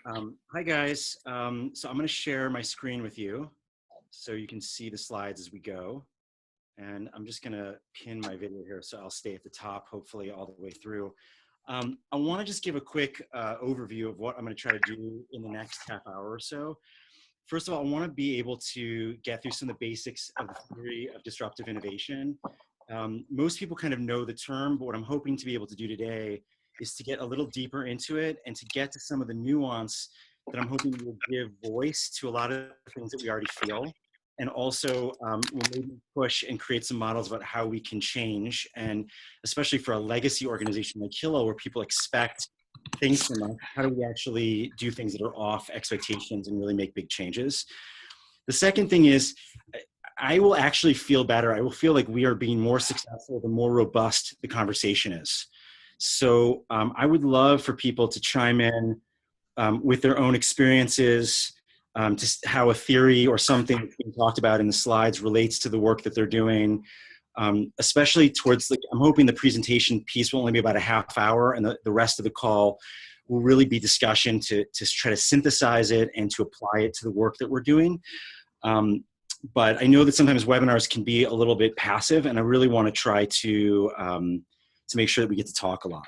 Hi guys. So I'm going to share my screen with you so you can see the slides as we go. And I'm just going to pin my video here so I'll stay at the top, hopefully all the way through. I want to just give a quick overview of what I'm going to try to do in the next half hour or so. First of all, I want to be able to get through some of the basics of the theory of disruptive innovation. Most people kind of know the term, but what I'm hoping to be able to do today is to get a little deeper into it and to get to some of the nuance that I'm hoping will give voice to a lot of things that we already feel. And also will maybe push and create some models about how we can change. And especially for a legacy organization like Hillel, where people expect things from us, how do we actually do things that are off expectations and really make big changes? The second thing is, I will actually feel better. I will feel like we are being more successful the more robust the conversation is. So I would love for people to chime in with their own experiences, just how a theory or something that's being talked about in the slides relates to the work that they're doing, especially towards, I'm hoping the presentation piece will only be about a half hour, and the rest of the call will really be discussion to try to synthesize it and to apply it to the work that we're doing. But I know that sometimes webinars can be a little bit passive, and I really want to try to make sure that we get to talk a lot.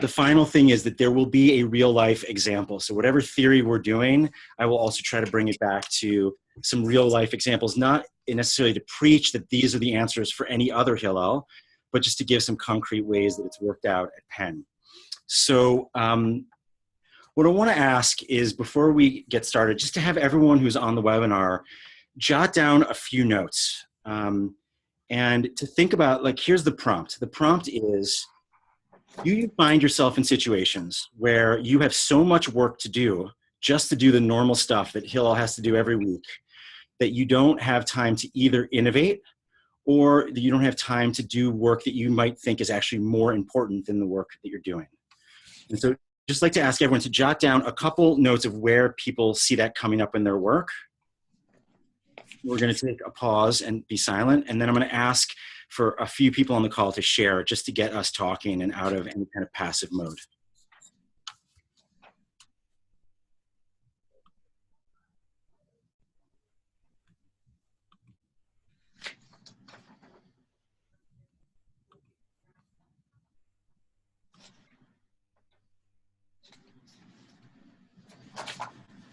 The final thing is that there will be a real life example. So whatever theory we're doing, I will also try to bring it back to some real life examples, not necessarily to preach that these are the answers for any other Hillel, but just to give some concrete ways that it's worked out at Penn. So what I want to ask is, before we get started, just to have everyone who's on the webinar jot down a few notes and to think about, like, here's the prompt. The prompt is, do you find yourself in situations where you have so much work to do just to do the normal stuff that Hillel has to do every week that you don't have time to either innovate or that you don't have time to do work that you might think is actually more important than the work that you're doing? And so just like to ask everyone to jot down a couple notes of where people see that coming up in their work. We're going to take a pause and be silent, and then I'm going to ask for a few people on the call to share, just to get us talking and out of any kind of passive mode.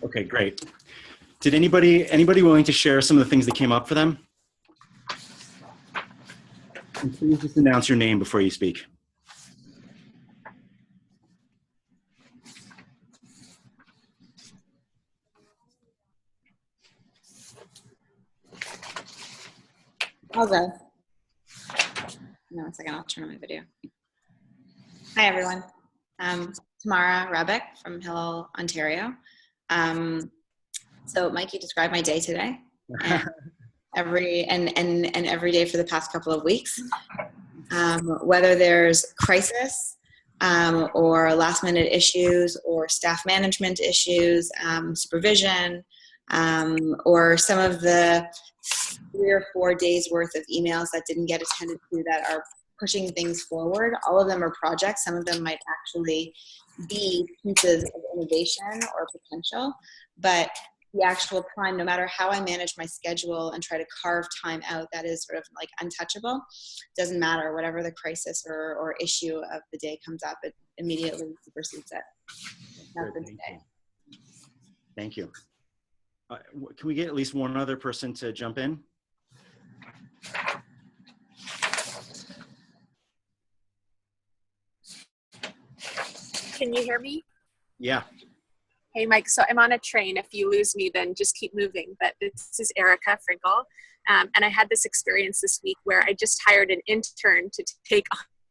Okay, great. Did anybody willing to share some of the things that came up for them? And please just announce your name before you speak. All good. No, one second, I'll turn on my video. Hi, everyone. Tamara Rabeck from Hillel, Ontario. So Mikey described my day today, and every day for the past couple of weeks. Whether there's crisis or last minute issues or staff management issues, supervision, or some of the 3 or 4 days worth of emails that didn't get attended to that are pushing things forward. All of them are projects. Some of them might actually be pieces of innovation or potential, but the actual time, no matter how I manage my schedule and try to carve time out, that is sort of like untouchable. Doesn't matter, whatever the crisis or issue of the day comes up, it immediately supersedes it. That's the day. Thank you. Can we get at least one other person to jump in? Can you hear me? Yeah. Hey, Mike. So I'm on a train. If you lose me, then just keep moving. But this is Erica Frinkle. And I had this experience this week where I just hired an intern to take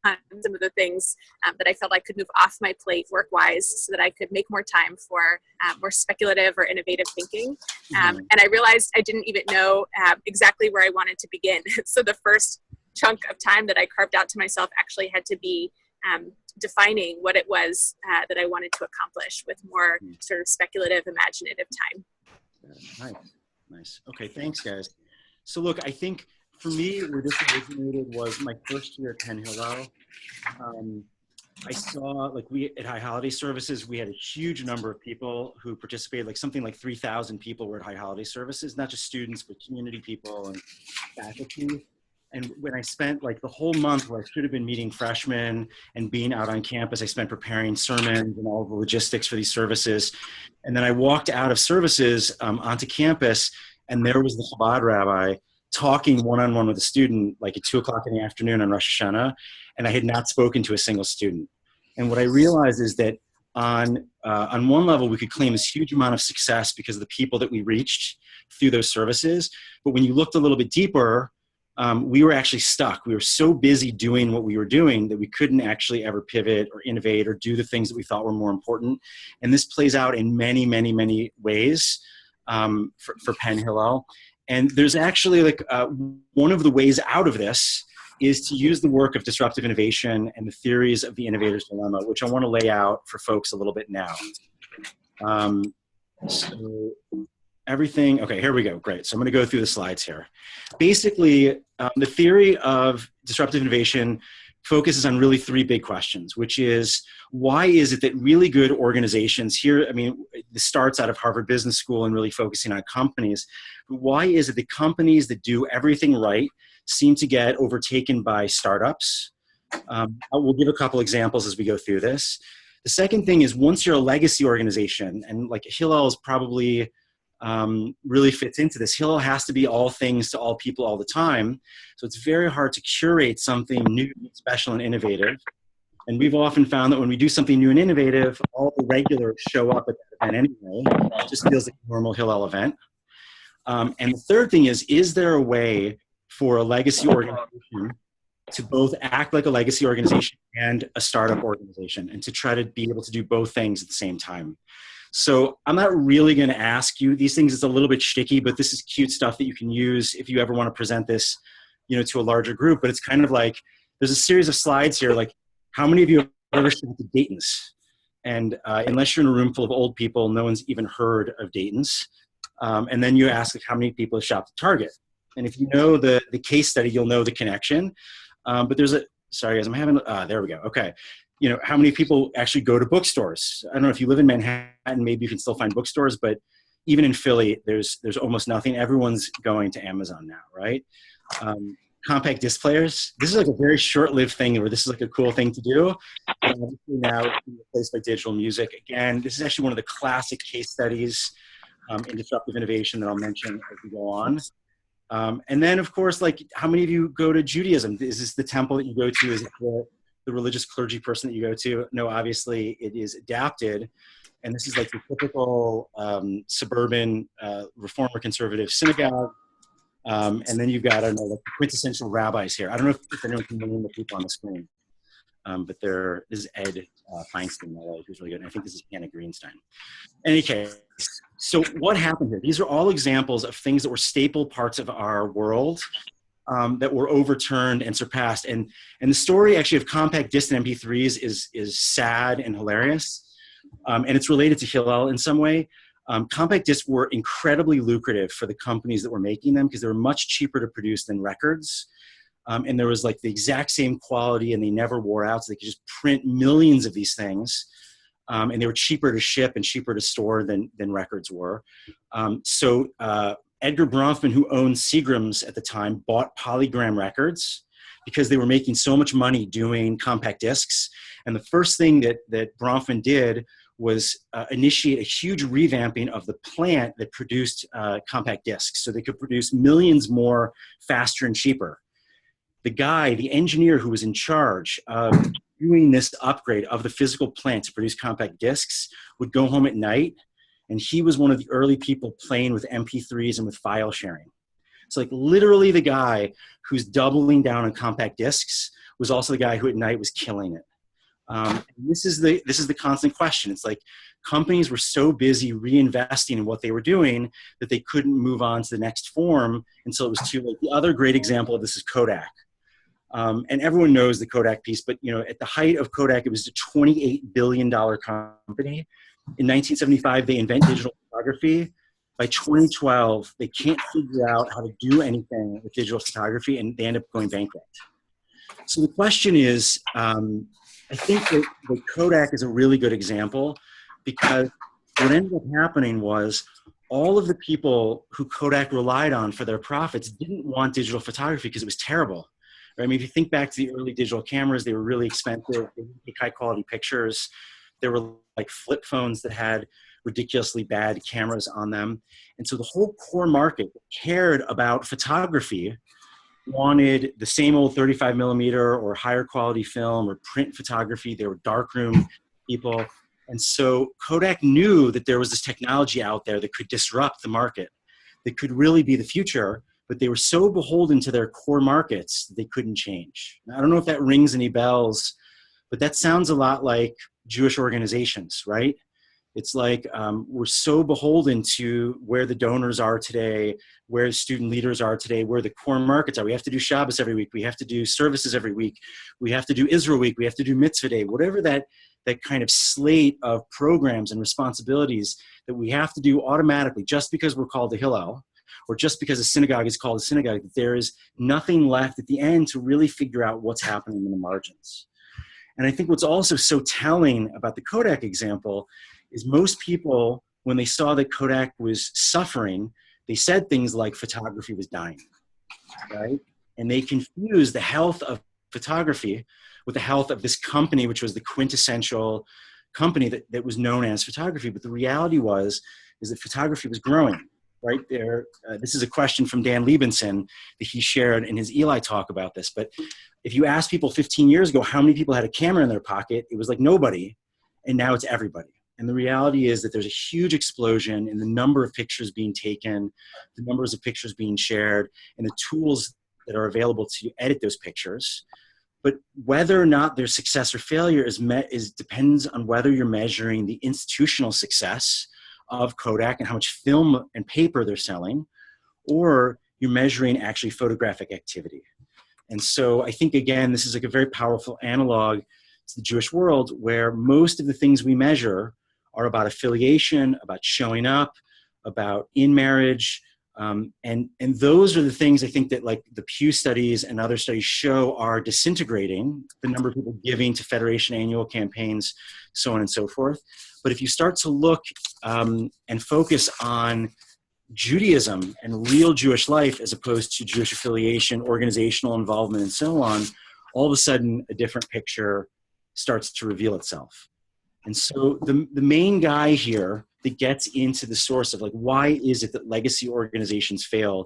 on some of the things that I felt I could move off my plate work-wise so that I could make more time for more speculative or innovative thinking. And I realized I didn't even know exactly where I wanted to begin. So the first chunk of time that I carved out to myself actually had to be defining what it was that I wanted to accomplish with more sort of speculative, imaginative time. Nice. Okay, thanks, guys. So look, I think for me, where this originated was my first year at Penn Hillel. I saw, like, we at High Holiday Services, we had a huge number of people who participated, like something like 3,000 people were at High Holiday Services, not just students, but community people and faculty. And when I spent like the whole month where I should have been meeting freshmen and being out on campus, I spent preparing sermons and all the logistics for these services. And then I walked out of services onto campus, and there was the Chabad rabbi talking one-on-one with a student like at 2 o'clock in the afternoon on Rosh Hashanah, and I had not spoken to a single student. And what I realized is that on one level, we could claim this huge amount of success because of the people that we reached through those services. But when you looked a little bit deeper, we were actually stuck. We were so busy doing what we were doing that we couldn't actually ever pivot or innovate or do the things that we thought were more important. And this plays out in many, many, many ways for Penn Hillel. And there's actually like one of the ways out of this is to use the work of disruptive innovation and the theories of the innovator's dilemma, which I want to lay out for folks a little bit now. So everything, okay, here we go, great. So I'm going to go through the slides here. Basically, the theory of disruptive innovation focuses on really 3 big questions, which is, why is it that really good organizations here, I mean, this starts out of Harvard Business School and really focusing on companies, but why is it that companies that do everything right seem to get overtaken by startups? We'll give a couple examples as we go through this. The second thing is, once you're a legacy organization, and like Hillel is probably really fits into this. Hillel has to be all things to all people all the time. So it's very hard to curate something new, special, and innovative. And we've often found that when we do something new and innovative, all the regulars show up at that event anyway. It just feels like a normal Hillel event. And the third thing is there a way for a legacy organization to both act like a legacy organization and a startup organization, and to try to be able to do both things at the same time? So I'm not really going to ask you these things. It's a little bit sticky, but this is cute stuff that you can use if you ever want to present this, you know, to a larger group. But it's kind of like, there's a series of slides here, like, how many of you have ever shot at Dayton's? And unless you're in a room full of old people, no one's even heard of Dayton's. And then you ask, like, how many people have shopped at Target? And if you know the case study, you'll know the connection. But there's a, sorry guys, I'm having, there we go, okay. You know, how many people actually go to bookstores? I don't know if you live in Manhattan, maybe you can still find bookstores, but even in Philly, there's almost nothing. Everyone's going to Amazon now, right? Compact disc players. This is like a very short-lived thing where this is like a cool thing to do. Now it's replaced by digital music. Again, this is actually one of the classic case studies in disruptive innovation that I'll mention as we go on. And then, of course, like, how many of you go to Judaism? Is this the temple that you go to? Is it the religious clergy person that you go to? No, obviously it is adapted. And this is like the typical suburban reformer conservative synagogue. And then you've got, I don't know, like quintessential rabbis here. I don't know if anyone can name the people on the screen, but this is Ed Feinstein, who's really good. And I think this is Hannah Greenstein. In any case, so what happened here? These are all examples of things that were staple parts of our world that were overturned and surpassed. And the story actually of compact disc and MP3s is sad and hilarious. And it's related to Hillel in some way. Compact discs were incredibly lucrative for the companies that were making them because they were much cheaper to produce than records. And there was like the exact same quality, and they never wore out, so they could just print millions of these things. And they were cheaper to ship and cheaper to store than records were. So Edgar Bronfman, who owned Seagram's at the time, bought Polygram Records because they were making so much money doing compact discs. And the first thing that Bronfman did was initiate a huge revamping of the plant that produced compact discs, so they could produce millions more faster and cheaper. The engineer who was in charge of doing this upgrade of the physical plant to produce compact discs would go home at night, and he was one of the early people playing with MP3s and with file sharing. So like literally the guy who's doubling down on compact discs was also the guy who at night was killing it. This is the constant question. It's like companies were so busy reinvesting in what they were doing that they couldn't move on to the next form until it was too late. The other great example of this is Kodak. And everyone knows the Kodak piece, but you know, at the height of Kodak, it was a $28 billion company. In 1975, they invent digital photography. By 2012, they can't figure out how to do anything with digital photography, and they end up going bankrupt. So the question is, I I think that Kodak is a really good example, because what ended up happening was all of the people who Kodak relied on for their profits didn't want digital photography because it was terrible. Right? I mean, if you think back to the early digital cameras, they were really expensive. They didn't take high quality pictures. There were like flip phones that had ridiculously bad cameras on them. And so the whole core market that cared about photography wanted the same old 35 millimeter or higher quality film or print photography. They were darkroom people. And so Kodak knew that there was this technology out there that could disrupt the market, that could really be the future, but they were so beholden to their core markets that they couldn't change. Now, I don't know if that rings any bells, but that sounds a lot like Jewish organizations, right? It's like we're so beholden to where the donors are today, where student leaders are today, where the core markets are. We have to do Shabbos every week. We have to do services every week. We have to do Israel week. We have to do Mitzvah Day, whatever that kind of slate of programs and responsibilities that we have to do automatically just because we're called a Hillel, or just because a synagogue is called a synagogue, that there is nothing left at the end to really figure out what's happening in the margins. And I think what's also so telling about the Kodak example is most people, when they saw that Kodak was suffering, they said things like photography was dying, right? And they confused the health of photography with the health of this company, which was the quintessential company that was known as photography. But the reality is that photography was growing, right there. This is a question from Dan Liebenson that he shared in his Eli talk about this. But if you ask people 15 years ago how many people had a camera in their pocket, it was like nobody, and now it's everybody. And the reality is that there's a huge explosion in the number of pictures being taken, the numbers of pictures being shared, and the tools that are available to edit those pictures. But whether or not their success or failure depends on whether you're measuring the institutional success of Kodak and how much film and paper they're selling, or you're measuring actually photographic activity. And so I think, again, this is like a very powerful analog to the Jewish world, where most of the things we measure are about affiliation, about showing up, about in marriage. And those are the things I think that, like, the Pew studies and other studies show are disintegrating, the number of people giving to Federation annual campaigns, so on and so forth. But if you start to look and focus on Judaism and real Jewish life as opposed to Jewish affiliation, organizational involvement, and so on, all of a sudden a different picture starts to reveal itself. And so the main guy here that gets into the source of, like, why is it that legacy organizations fail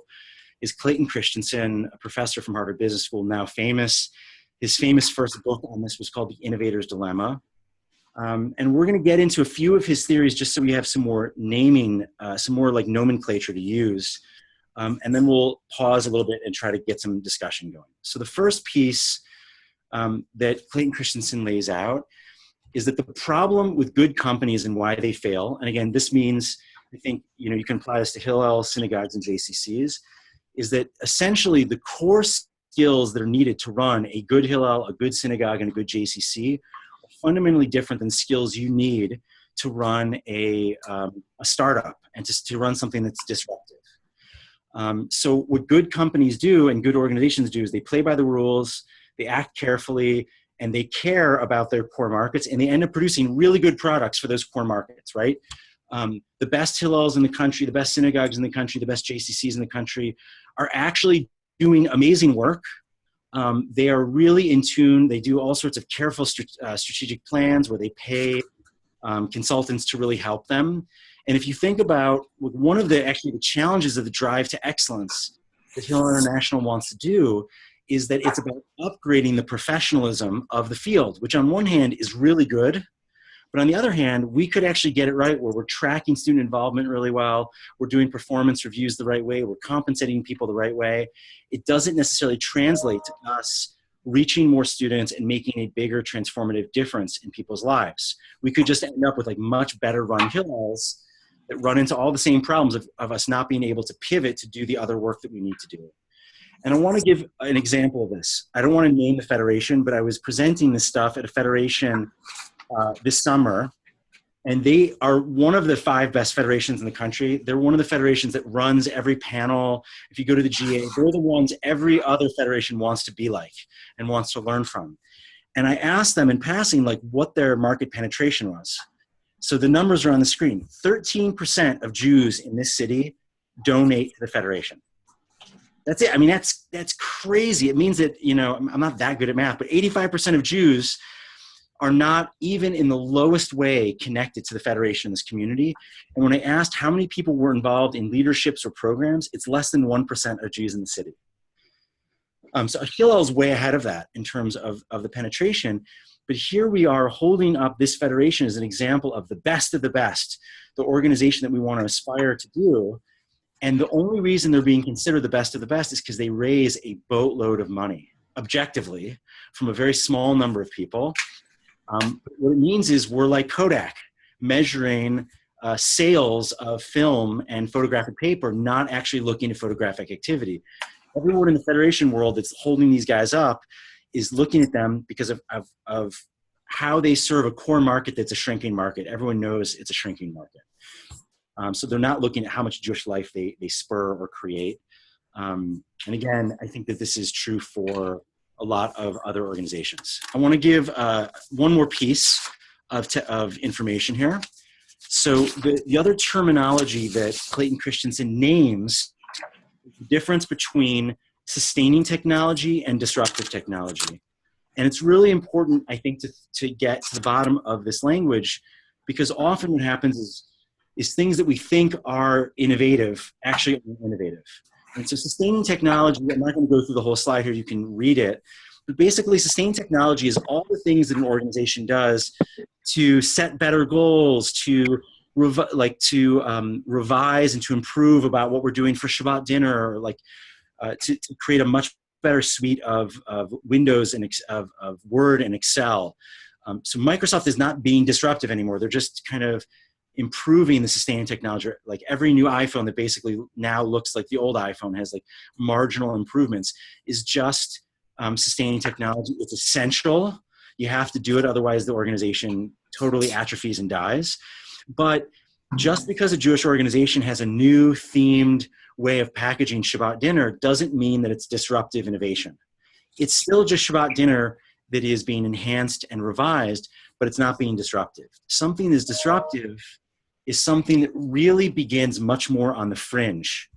is Clayton Christensen, a professor from Harvard Business School, now famous. His famous first book on this was called The Innovator's Dilemma. And we're going to get into a few of his theories just so we have some more naming, some more like nomenclature to use. And then we'll pause a little bit and try to get some discussion going. So the first piece that Clayton Christensen lays out is that the problem with good companies and why they fail, and again, this means, I think, you can apply this to Hillel, synagogues, and JCCs, is that essentially the core skills that are needed to run a good Hillel, a good synagogue, and a good JCC are fundamentally different than skills you need to run a startup and to run something that's disruptive. So what good companies do and good organizations do is they play by the rules, they act carefully, and they care about their core markets, and they end up producing really good products for those core markets, right? The best Hillels in the country, the best synagogues in the country, the best JCCs in the country are actually doing amazing work. They are really in tune. They do all sorts of careful strategic plans where they pay consultants to really help them. And if you think about one of the challenges of the drive to excellence that Hillel International wants to do is that it's about upgrading the professionalism of the field, which on one hand is really good, but on the other hand, we could actually get it right where we're tracking student involvement really well, we're doing performance reviews the right way, we're compensating people the right way. It doesn't necessarily translate to us reaching more students and making a bigger transformative difference in people's lives. We could just end up with like much better run Hillels that run into all the same problems of us not being able to pivot to do the other work that we need to do. And I want to give an example of this. I don't want to name the federation, but I was presenting this stuff at a federation this summer, and they are one of the 5 best federations in the country. They're one of the federations that runs every panel. If you go to the GA, they're the ones every other federation wants to be like and wants to learn from. And I asked them in passing, like, what their market penetration was. So the numbers are on the screen. 13% of Jews in this city donate to the Federation. That's it. I mean, that's crazy. It means that, you know, I'm not that good at math, but 85% of Jews are not even in the lowest way connected to the Federation in this community. And when I asked how many people were involved in leaderships or programs, it's less than 1% of Jews in the city. So Hillel is way ahead of that in terms of the penetration. But here we are holding up this federation as an example of the best, the organization that we want to aspire to do. And the only reason they're being considered the best of the best is because they raise a boatload of money, objectively, from a very small number of people. What it means is we're like Kodak, measuring sales of film and photographic paper, not actually looking at photographic activity. Everyone in the Federation world that's holding these guys up is looking at them because of how they serve a core market that's a shrinking market. Everyone knows it's a shrinking market. So they're not looking at how much Jewish life they spur or create. And again, I think that this is true for a lot of other organizations. I want to give one more piece of information here. So the other terminology that Clayton Christensen names is the difference between sustaining technology and disruptive technology. And it's really important, I think, to get to the bottom of this language, because often what happens is things that we think are innovative actually aren't innovative. And so sustaining technology, I'm not going to go through the whole slide here, you can read it, but basically sustaining technology is all the things that an organization does to set better goals, to revise and to improve about what we're doing for Shabbat dinner, or to create a much better suite of Windows and of Word and Excel. So Microsoft is not being disruptive anymore. They're just kind of improving the sustaining technology. Like every new iPhone that basically now looks like the old iPhone, has like marginal improvements, is just sustaining technology. It's essential. You have to do it, otherwise the organization totally atrophies and dies. But just because a Jewish organization has a new themed way of packaging Shabbat dinner doesn't mean that it's disruptive innovation. It's still just Shabbat dinner that is being enhanced and revised, but it's not being disruptive. Something that's disruptive is something that really begins much more on the fringe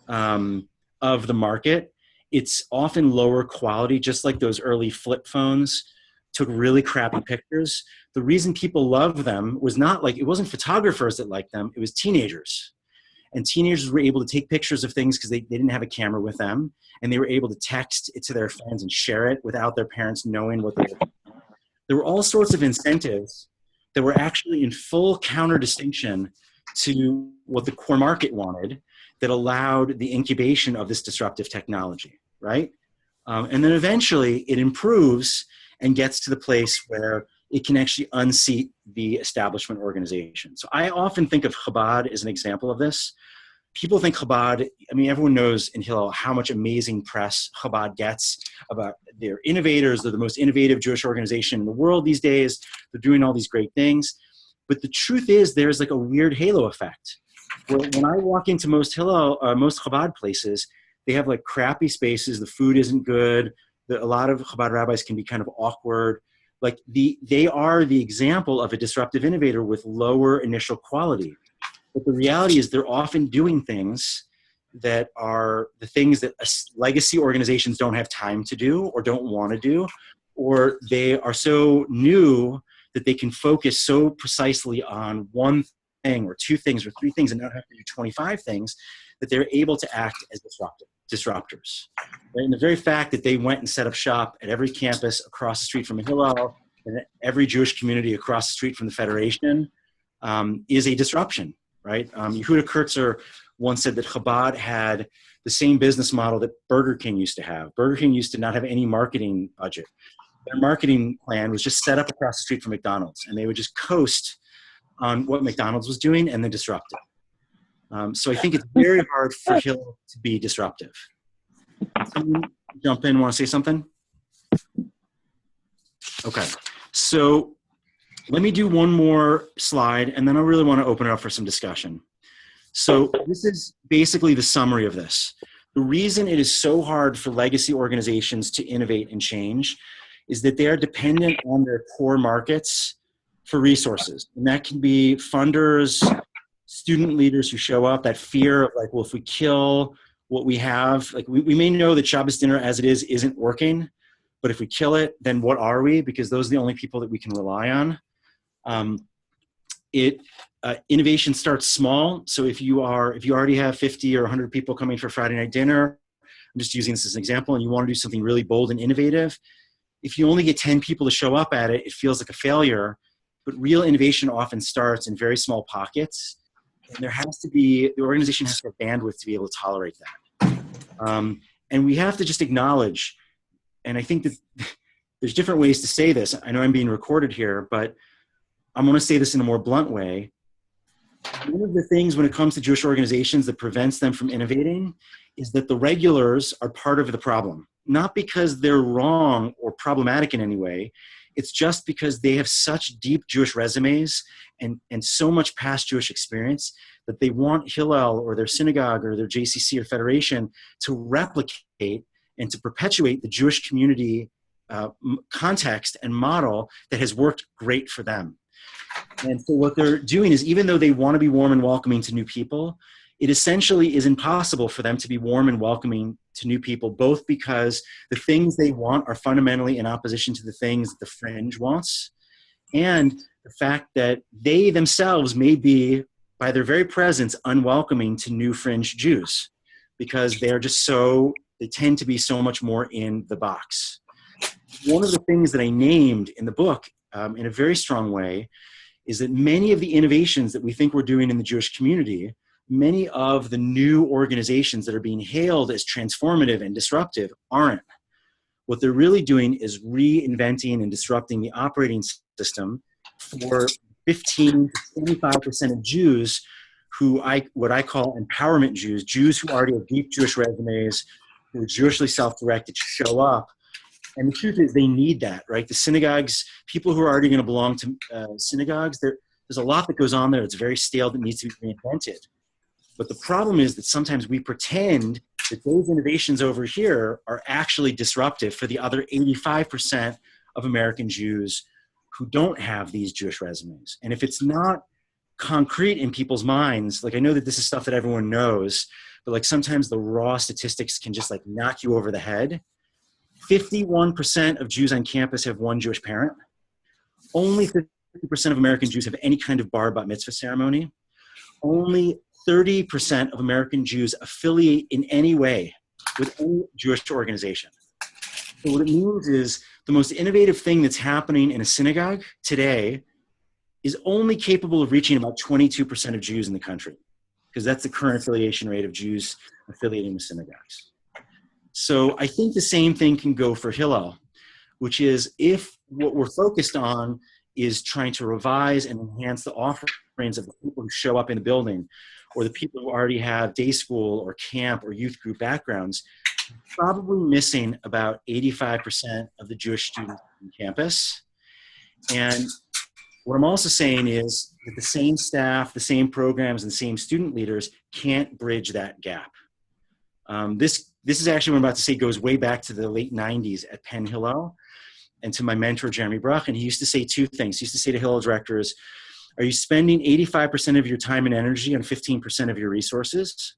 of the market. It's often lower quality, just like those early flip phones took really crappy pictures. The reason people loved them was not like, it wasn't photographers that liked them, it was teenagers. And teenagers were able to take pictures of things because they didn't have a camera with them, and they were able to text it to their friends and share it without their parents knowing what they were doing. There were all sorts of incentives that were actually in full counter-distinction to what the core market wanted, that allowed the incubation of this disruptive technology, right? And then eventually it improves and gets to the place where it can actually unseat the establishment organization. So I often think of Chabad as an example of this. People think Chabad, I mean, everyone knows in Hillel how much amazing press Chabad gets about their innovators. They're the most innovative Jewish organization in the world these days. They're doing all these great things. But the truth is there's like a weird halo effect. When I walk into most Chabad places, they have like crappy spaces. The food isn't good. A lot of Chabad rabbis can be kind of awkward. Like they are the example of a disruptive innovator with lower initial quality. But the reality is they're often doing things that are the things that legacy organizations don't have time to do or don't want to do, or they are so new that they can focus so precisely on one thing or two things or three things and not have to do 25 things, that they're able to act as disruptors. Right? And the very fact that they went and set up shop at every campus across the street from Hillel and every Jewish community across the street from the Federation is a disruption, right? Yehuda Kurtzer once said that Chabad had the same business model that Burger King used to have. Burger King used to not have any marketing budget. Their marketing plan was just set up across the street from McDonald's, and they would just coast on what McDonald's was doing and then disrupt it. So I think it's very hard for Hillel to be disruptive. Someone jump in, want to say something? Okay, so let me do one more slide, and then I really want to open it up for some discussion. So this is basically the summary of this. The reason it is so hard for legacy organizations to innovate and change is that they are dependent on their core markets for resources. And that can be funders, student leaders who show up, that fear of like, well, if we kill what we have, like we may know that Shabbos dinner as it is isn't working, but if we kill it, then what are we? Because those are the only people that we can rely on. Innovation starts small. So if you already have 50 or 100 people coming for Friday night dinner, I'm just using this as an example, and you want to do something really bold and innovative, if you only get 10 people to show up at it, it feels like a failure. But real innovation often starts in very small pockets. And the organization has to have bandwidth to be able to tolerate that. And we have to just acknowledge, and I think that there's different ways to say this. I know I'm being recorded here, but I'm going to say this in a more blunt way. One of the things when it comes to Jewish organizations that prevents them from innovating is that the regulars are part of the problem. Not because they're wrong or problematic in any way. It's just because they have such deep Jewish resumes and so much past Jewish experience that they want Hillel or their synagogue or their JCC or federation to replicate and to perpetuate the Jewish community context and model that has worked great for them. And so what they're doing is, even though they want to be warm and welcoming to new people, it essentially is impossible for them to be warm and welcoming to new people, both because the things they want are fundamentally in opposition to the things that the fringe wants, and the fact that they themselves may be, by their very presence, unwelcoming to new fringe Jews, because they tend to be so much more in the box. One of the things that I named in the book in a very strong way is that many of the innovations that we think we're doing in the Jewish community, many of the new organizations that are being hailed as transformative and disruptive aren't. What they're really doing is reinventing and disrupting the operating system for 15 to 25% of Jews what I call empowerment Jews, Jews who already have deep Jewish resumes, who are Jewishly self-directed, show up. And the truth is they need that, right? The synagogues, people who are already going to belong to synagogues, there's a lot that goes on there. It's very stale that needs to be reinvented. But the problem is that sometimes we pretend that those innovations over here are actually disruptive for the other 85% of American Jews who don't have these Jewish resumes. And if it's not concrete in people's minds, like I know that this is stuff that everyone knows, but like sometimes the raw statistics can just like knock you over the head. 51% of Jews on campus have one Jewish parent. Only 50% of American Jews have any kind of bar bat mitzvah ceremony. Only 30% of American Jews affiliate in any way with any Jewish organization. So what it means is the most innovative thing that's happening in a synagogue today is only capable of reaching about 22% of Jews in the country, because that's the current affiliation rate of Jews affiliating with synagogues. So I think the same thing can go for Hillel, which is if what we're focused on is trying to revise and enhance the offerings of the people who show up in the building, or the people who already have day school or camp or youth group backgrounds, probably missing about 85% of the Jewish students on campus. And what I'm also saying is that the same staff, the same programs, and the same student leaders can't bridge that gap. This is actually what I'm about to say goes way back to the late 90s at Penn Hillel and to my mentor, Jeremy Bruch. And he used to say two things. He used to say to Hillel directors, are you spending 85% of your time and energy on 15% of your resources?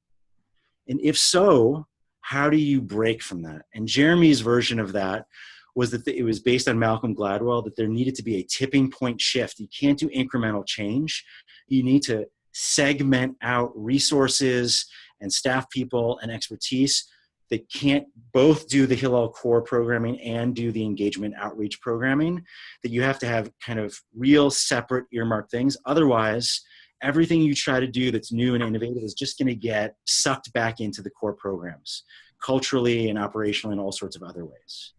And if so, how do you break from that? And Jeremy's version of that was that it was based on Malcolm Gladwell, that there needed to be a tipping point shift. You can't do incremental change. You need to segment out resources and staff people and expertise that can't both do the Hillel core programming and do the engagement outreach programming, that you have to have kind of real separate earmarked things. Otherwise, everything you try to do that's new and innovative is just going to get sucked back into the core programs, culturally and operationally and all sorts of other ways.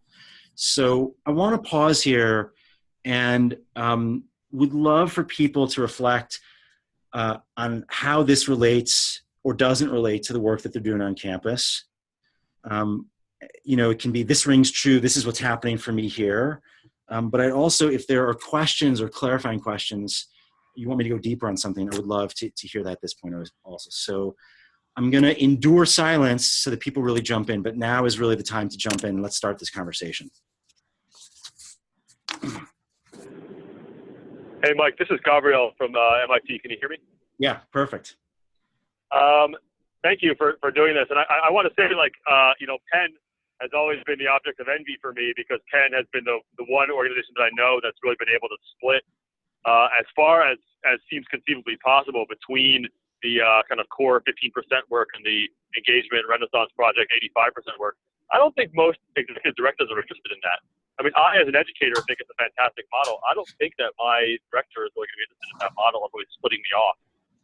So I want to pause here and would love for people to reflect on how this relates or doesn't relate to the work that they're doing on campus. It can be, this rings true, this is what's happening for me here. But I also, if there are questions or clarifying questions, you want me to go deeper on something, I would love to hear that at this point also. So I'm going to endure silence so that people really jump in, but now is really the time to jump in. Let's start this conversation. Hey, Mike, this is Gabriel from MIT. Can you hear me? Yeah, perfect. Thank you for doing this. And I want to say, Penn has always been the object of envy for me, because Penn has been the one organization that I know that's really been able to split as far as seems conceivably possible between the kind of core 15% work and the engagement Renaissance project 85% work. I don't think most executive directors are interested in that. I mean, I, as an educator, think it's a fantastic model. I don't think that my director is really going to be interested in that model of really splitting me off.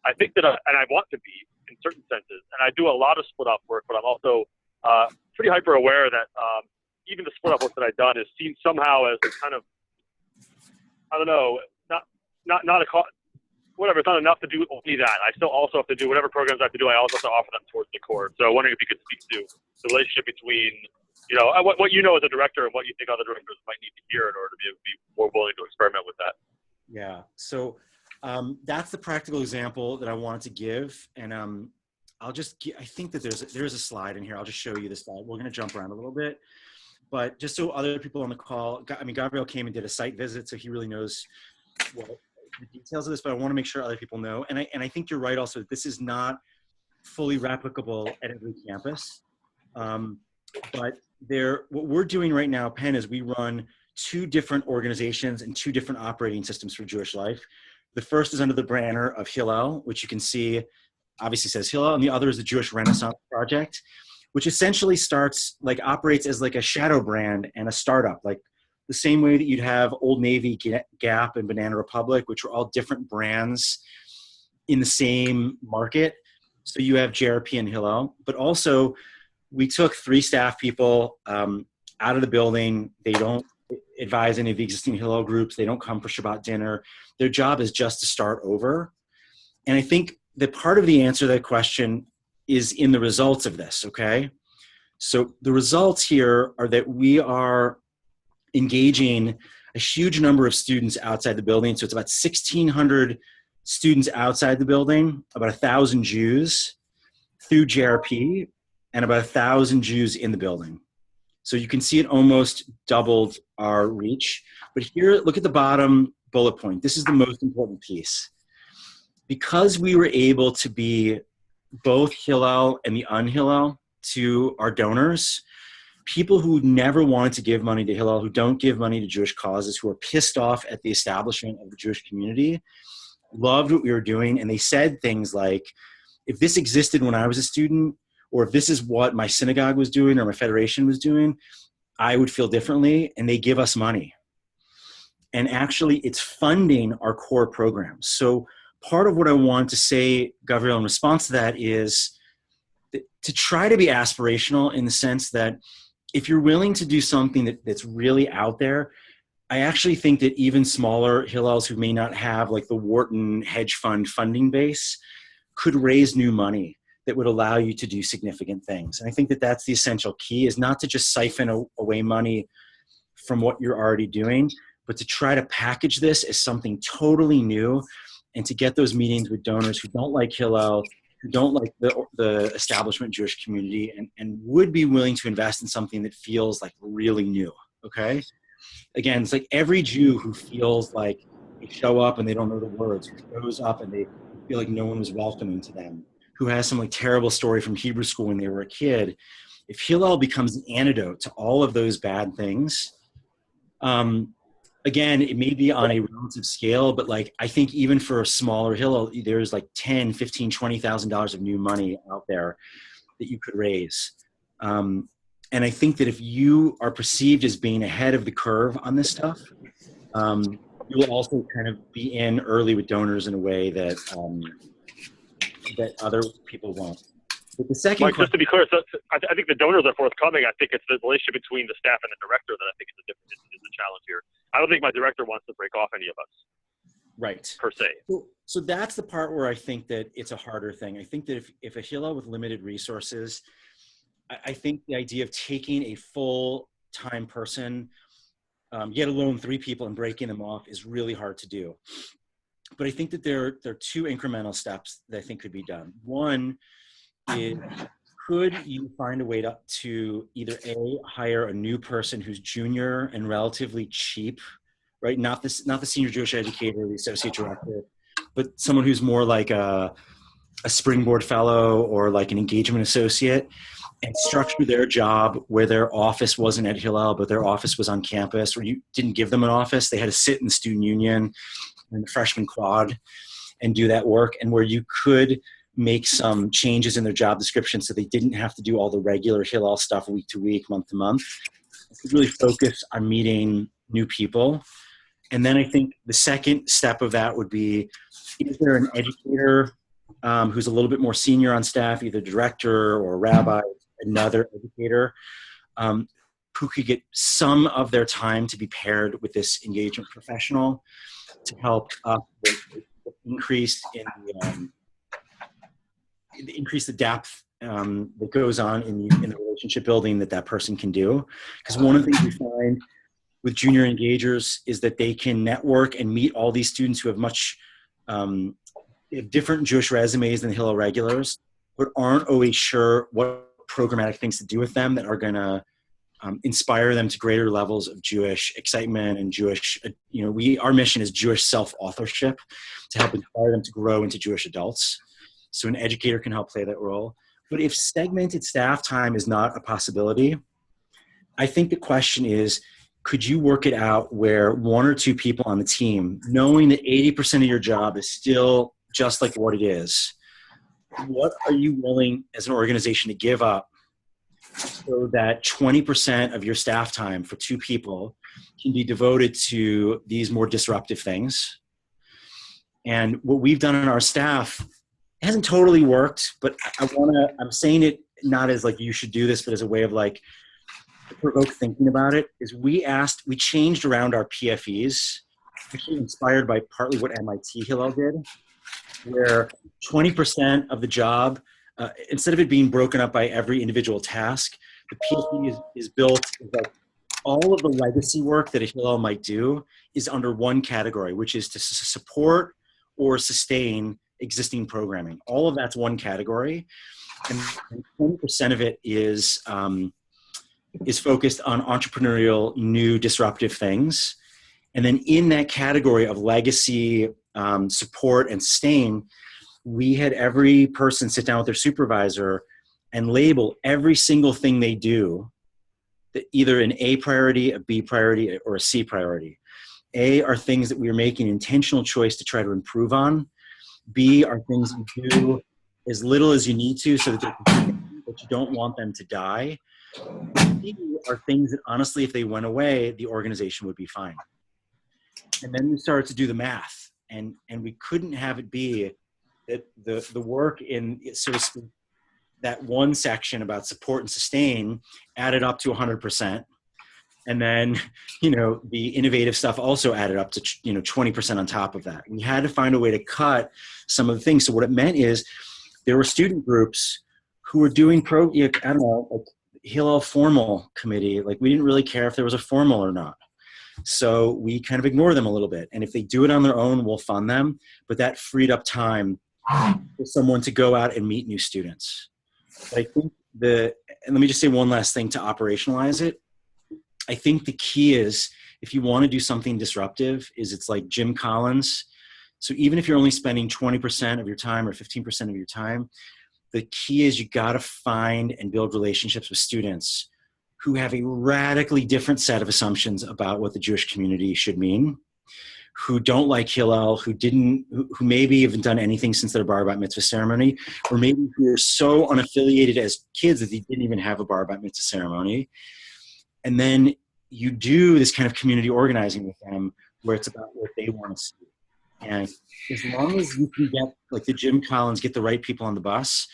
I think that, and I want to be in certain senses, and I do a lot of split off work, but I'm also pretty hyper aware that even the split off work that I've done is seen somehow as kind of, I don't know, not a whatever. It's not enough to do only that. I still also have to do whatever programs I have to do. I also have to offer them towards the core. So I'm wondering if you could speak to the relationship between, what you know as a director and what you think other directors might need to hear in order to be more willing to experiment with that. Yeah. So that's the practical example that I wanted to give. And I think that there's a slide in here. I'll just show you the slide. We're going to jump around a little bit, but just so other people on the call, Gabriel came and did a site visit, so he really knows the details of this, but I want to make sure other people know. And I think you're right also, this is not fully replicable at every campus. But what we're doing right now, Penn, is we run 2 different organizations and 2 different operating systems for Jewish life. The first is under the banner of Hillel, which you can see obviously says Hillel, and the other is the Jewish Renaissance Project, which essentially operates as like a shadow brand and a startup, like the same way that you'd have Old Navy, Gap, and Banana Republic, which are all different brands in the same market. So you have JRP and Hillel, but also we took 3 staff people out of the building. They don't advise any of the existing Hillel groups. They don't come for Shabbat dinner. Their job is just to start over. And I think that part of the answer to that question is in the results of this, okay? So the results here are that we are engaging a huge number of students outside the building. So it's about 1,600 students outside the building, about 1,000 Jews through JRP, and about 1,000 Jews in the building. So you can see it almost doubled our reach. But here, look at the bottom bullet point. This is the most important piece. Because we were able to be both Hillel and the un-Hillel to our donors, people who never wanted to give money to Hillel, who don't give money to Jewish causes, who are pissed off at the establishment of the Jewish community, loved what we were doing. And they said things like, if this existed when I was a student, or if this is what my synagogue was doing or my federation was doing, I would feel differently. And they give us money. And actually, it's funding our core programs. So part of what I want to say, Gabriel, in response to that is to try to be aspirational in the sense that if you're willing to do something that's really out there, I actually think that even smaller Hillels who may not have like the Wharton hedge fund funding base could raise new money that would allow you to do significant things. And I think that that's the essential key, is not to just siphon away money from what you're already doing, but to try to package this as something totally new and to get those meetings with donors who don't like Hillel, who don't like the establishment Jewish community, and would be willing to invest in something that feels like really new, okay? Again, it's like every Jew who feels like they show up and they don't know the words, who shows up and they feel like no one was welcoming to them, who has some like terrible story from Hebrew school when they were a kid. If Hillel becomes an antidote to all of those bad things, again, it may be on a relative scale, but like I think even for a smaller Hillel, there's like $10,000, $15,000, $20,000 of new money out there that you could raise. And I think that if you are perceived as being ahead of the curve on this stuff, you will also kind of be in early with donors in a way that that other people won't. But the second Mike, just to be clear, so I think the donors are forthcoming. I think it's the relationship between the staff and the director that I think is the challenge here. I don't think my director wants to break off any of us. Right. Per se. So that's the part where I think that it's a harder thing. I think that if a Hillel with limited resources, I think the idea of taking a full-time person, yet alone 3 people, and breaking them off is really hard to do. But I think that there are 2 incremental steps that I think could be done. One is, could you find a way to either A, hire a new person who's junior and relatively cheap right? Not the senior Jewish educator, the associate director, but someone who's more like a springboard fellow or like an engagement associate, and structure their job where their office wasn't at Hillel, but their office was on campus, or you didn't give them an office. They had to sit in the student union and the freshman quad and do that work, and where you could make some changes in their job description so they didn't have to do all the regular Hillel stuff week to week, month to month. You could really focus on meeting new people. And then I think the second step of that would be, is there an educator who's a little bit more senior on staff, either director or rabbi, another educator, who could get some of their time to be paired with this engagement professional to help increase the depth that goes on in the relationship building that person can do. Because one of the things we find with junior engagers is that they can network and meet all these students who have much different Jewish resumes than Hillel regulars, but aren't always sure what programmatic things to do with them that are going to inspire them to greater levels of Jewish excitement and Jewish, our mission is Jewish self-authorship to help inspire them to grow into Jewish adults. So an educator can help play that role. But if segmented staff time is not a possibility, I think the question is, could you work it out where one or two people on the team, knowing that 80% of your job is still just like what it is, what are you willing as an organization to give up so that 20% of your staff time for two people can be devoted to these more disruptive things? And what we've done in our staff, it hasn't totally worked, but I'm saying it not as like you should do this, but as a way of like provoke thinking about it, is we changed around our PFEs, actually inspired by partly what MIT Hillel did, where 20% of the job, instead of it being broken up by every individual task, the PFE is built like all of the legacy work that a Hillel might do is under one category, which is to support or sustain existing programming. All of that's one category, and 20% of it is focused on entrepreneurial, new, disruptive things. And then in that category of legacy, support, and sustain, we had every person sit down with their supervisor and label every single thing they do, that either an A priority, a B priority, or a C priority. A are things that we are making an intentional choice to try to improve on. B are things you do as little as you need to so that you don't want them to die. C are things that honestly, if they went away, the organization would be fine. And then we started to do the math, and we couldn't have it be that the work in, so to speak, that one section about support and sustain added up to 100%. And then, the innovative stuff also added up to, 20% on top of that. We had to find a way to cut some of the things. So what it meant is there were student groups who were doing like Hillel formal committee. Like, we didn't really care if there was a formal or not. So we kind of ignore them a little bit. And if they do it on their own, we'll fund them. But that freed up time for someone to go out and meet new students. But I think and let me just say one last thing to operationalize it. I think the key is, if you want to do something disruptive, it's like Jim Collins. So even if you're only spending 20% of your time or 15% of your time, the key is you got to find and build relationships with students who have a radically different set of assumptions about what the Jewish community should mean, who don't like Hillel, who maybe haven't done anything since their bar bat mitzvah ceremony, or maybe who are so unaffiliated as kids that they didn't even have a bar bat mitzvah ceremony. And then you do this kind of community organizing with them where it's about what they want to see. And as long as you can get, like the Jim Collins, get the right people on the bus,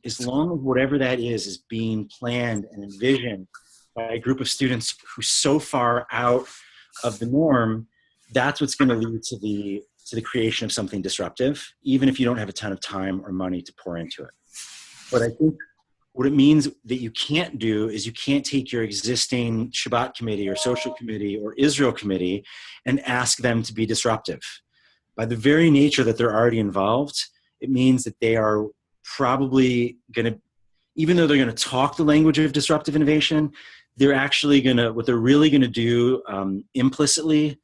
as long as whatever that is being planned and envisioned by a group of students who's so far out of the norm, that's what's going to lead to the creation of something disruptive, even if you don't have a ton of time or money to pour into it. But I think what it means that you can't do is you can't take your existing Shabbat committee or social committee or Israel committee and ask them to be disruptive. By the very nature that they're already involved, it means that they are probably going to, even though they're going to talk the language of disruptive innovation, they're actually going to, what they're really going to do implicitly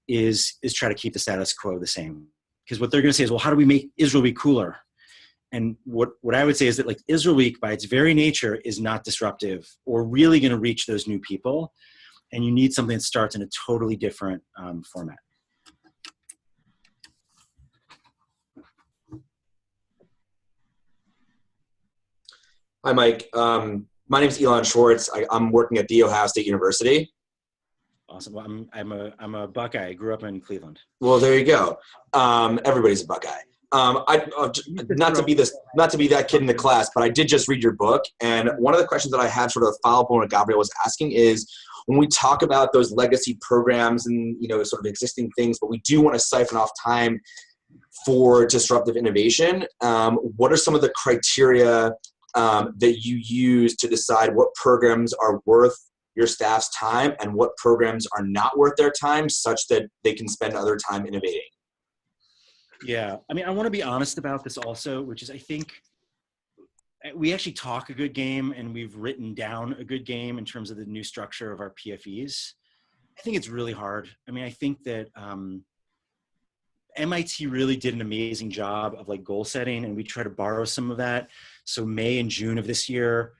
is try to keep the status quo the same. Because what they're going to say is, well, how do we make Israel Week cooler? And what I would say is that like Israel Week by its very nature is not disruptive or really going to reach those new people. And you need something that starts in a totally different format. Hi, Mike. My name is Elon Schwartz. I'm working at The Ohio State University. Awesome. Well, I'm a Buckeye. I grew up in Cleveland. Well, there you go. Everybody's a Buckeye. Not to be that kid in the class, but I did just read your book, and one of the questions that I had, sort of a follow-up on what Gabriel was asking, is when we talk about those legacy programs and sort of existing things, but we do want to siphon off time for disruptive innovation. What are some of the criteria that you use to decide what programs are worth your staff's time and what programs are not worth their time, such that they can spend other time innovating? Yeah, I mean, I want to be honest about this also, which is I think we actually talk a good game and we've written down a good game in terms of the new structure of our PFEs. I think it's really hard. I mean, I think that MIT really did an amazing job of like goal setting, and we try to borrow some of that. So May and June of this year,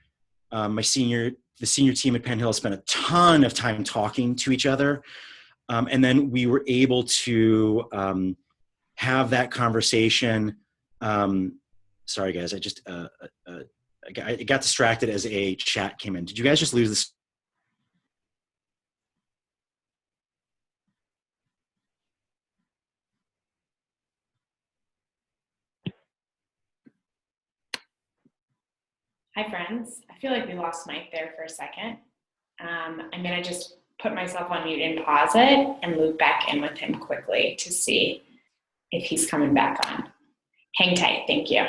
the senior team at Penn Hill spent a ton of time talking to each other. And then we were able to have that conversation. Sorry guys, I got distracted as a chat came in. Did you guys just lose this? Hi, friends. I feel like we lost Mike there for a second. I'm going to just put myself on mute and pause it and loop back in with him quickly to see if he's coming back on. Hang tight. Thank you.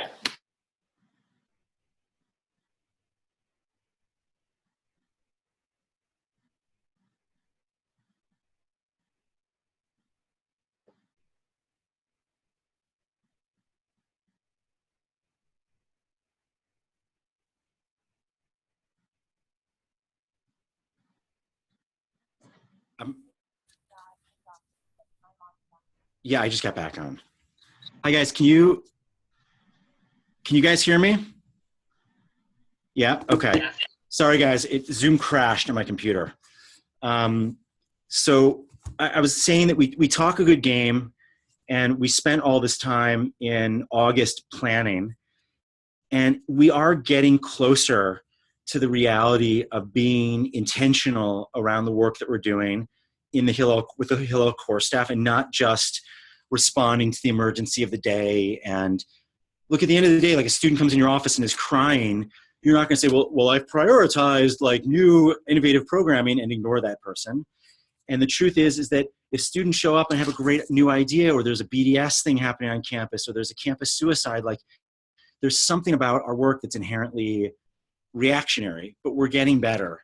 Yeah, I just got back on. Hi guys, can you guys hear me? Yeah, okay. Sorry guys, Zoom crashed on my computer. So I was saying that we talk a good game, and we spent all this time in August planning, and we are getting closer to the reality of being intentional around the work that we're doing in the Hillel, with the Hillel core staff, and not just responding to the emergency of the day. And look, at the end of the day, like a student comes in your office and is crying, you're not going to say, well, I've prioritized like new innovative programming, and ignore that person. And the truth is that if students show up and have a great new idea, or there's a BDS thing happening on campus, or there's a campus suicide, like there's something about our work that's inherently reactionary, but we're getting better.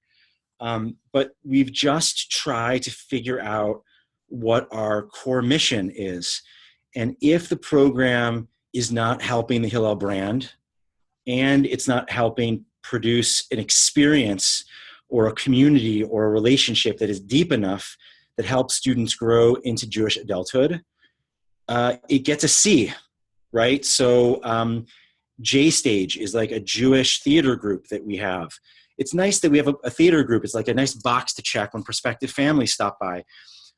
But we've just tried to figure out what our core mission is. And if the program is not helping the Hillel brand, and it's not helping produce an experience or a community or a relationship that is deep enough that helps students grow into Jewish adulthood, it gets a C, right? So J-Stage is like a Jewish theater group that we have. It's nice that we have a theater group. It's like a nice box to check when prospective families stop by.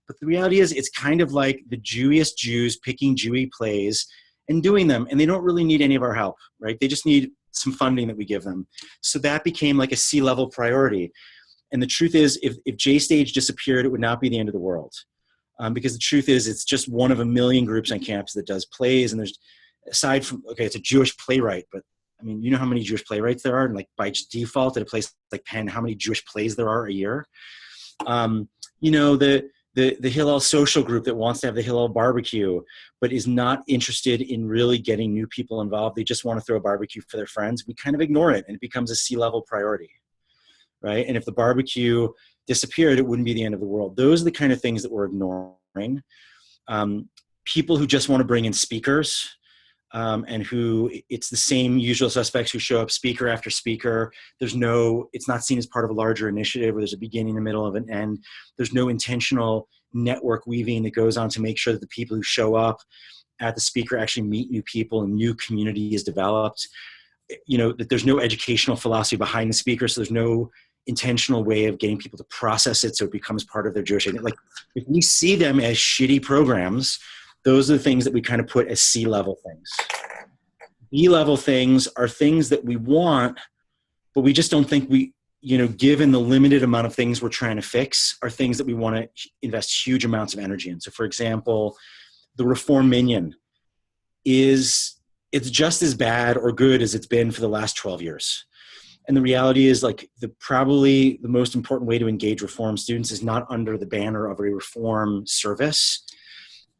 But the reality is it's kind of like the Jewiest Jews picking Jewy plays and doing them, and they don't really need any of our help, right? They just need some funding that we give them. So that became like a C-level priority. And the truth is, if J-Stage disappeared, it would not be the end of the world. Because the truth is, it's just one of a million groups on campus that does plays. And there's, aside from, okay, it's a Jewish playwright, but I mean, you know how many Jewish playwrights there are? And like by default at a place like Penn, how many Jewish plays there are a year? You know, the Hillel social group that wants to have the Hillel barbecue, but is not interested in really getting new people involved. They just want to throw a barbecue for their friends. We kind of ignore it, and it becomes a C-level priority, right? And if the barbecue disappeared, it wouldn't be the end of the world. Those are the kind of things that we're ignoring. People who just want to bring in speakers, and who it's the same usual suspects who show up speaker after speaker. It's not seen as part of a larger initiative where there's a beginning, a middle, of an end. There's no intentional network weaving that goes on to make sure that the people who show up at the speaker actually meet new people and new community is developed. That there's no educational philosophy behind the speaker, so there's no intentional way of getting people to process it so it becomes part of their Jewish identity. Like, if we see them as shitty programs, those are the things that we kind of put as C-level things. B-level things are things that we want, but we just don't think we, given the limited amount of things we're trying to fix, are things that we want to invest huge amounts of energy in. So, for example, the Reform Minyan it's just as bad or good as it's been for the last 12 years. And the reality is, like, probably the most important way to engage Reform students is not under the banner of a Reform service.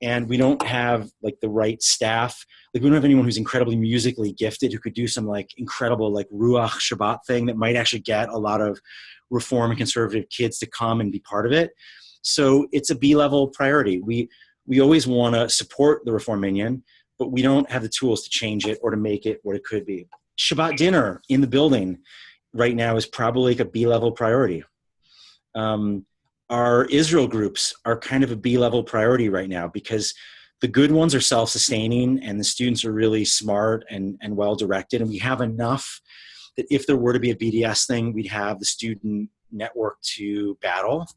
And we don't have, like, the right staff. Like, we don't have anyone who's incredibly musically gifted who could do some, like, incredible, like, Ruach Shabbat thing that might actually get a lot of Reform and conservative kids to come and be part of it. So it's a B-level priority. We always want to support the Reform Minyan, but we don't have the tools to change it or to make it what it could be. Shabbat dinner in the building right now is probably like a B-level priority. Our Israel groups are kind of a B-level priority right now because the good ones are self-sustaining and the students are really smart and well-directed. And we have enough that if there were to be a BDS thing, we'd have the student network to battle.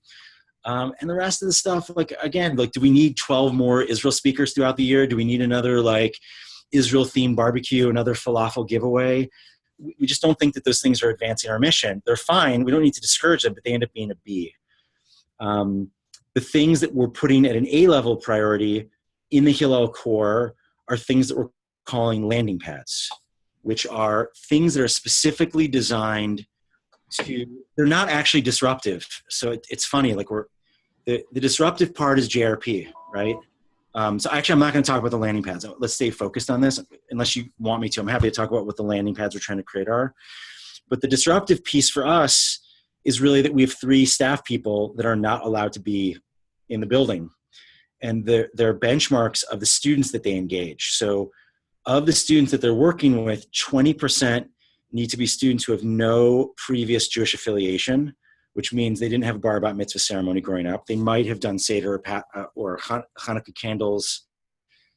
And the rest of the stuff, like, again, like, do we need 12 more Israel speakers throughout the year? Do we need another, like, Israel-themed barbecue, another falafel giveaway? We just don't think that those things are advancing our mission. They're fine. We don't need to discourage them, but they end up being a B. The things that we're putting at an A-level priority in the Hillel core are things that we're calling landing pads, which are things that are specifically designed to, they're not actually disruptive. So it's funny, like, the disruptive part is JRP, right? So actually, I'm not going to talk about the landing pads. Let's stay focused on this, unless you want me to. I'm happy to talk about what the landing pads we're trying to create are. But the disruptive piece for us is really that we have 3 staff people that are not allowed to be in the building. And they're benchmarks of the students that they engage. So of the students that they're working with, 20% need to be students who have no previous Jewish affiliation, which means they didn't have a bar bat mitzvah ceremony growing up. They might have done Seder or Hanukkah candles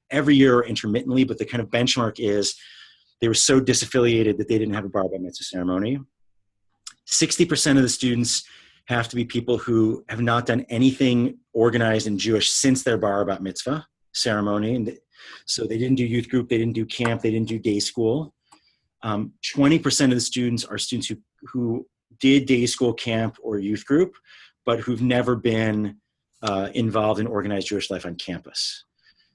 every year intermittently, but the kind of benchmark is they were so disaffiliated that they didn't have a bar bat mitzvah ceremony. 60% of the students have to be people who have not done anything organized in Jewish since their bar bat mitzvah ceremony. And so they didn't do youth group, they didn't do camp, they didn't do day school. 20% of the students are students who did day school, camp, or youth group, but who've never been involved in organized Jewish life on campus.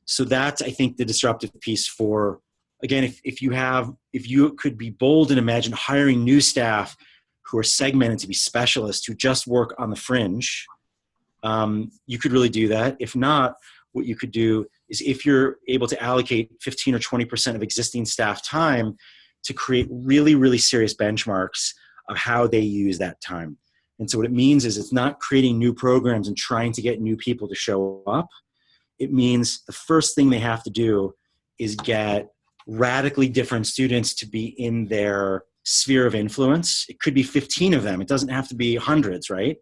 So that's, I think, the disruptive piece for, again, if you could be bold and imagine hiring new staff who are segmented to be specialists who just work on the fringe, you could really do that. If not, what you could do is, if you're able to allocate 15 or 20% of existing staff time to create really, really serious benchmarks of how they use that time. And so what it means is, it's not creating new programs and trying to get new people to show up. It means the first thing they have to do is get radically different students to be in their sphere of influence. It could be 15 of them. It doesn't have to be hundreds, right?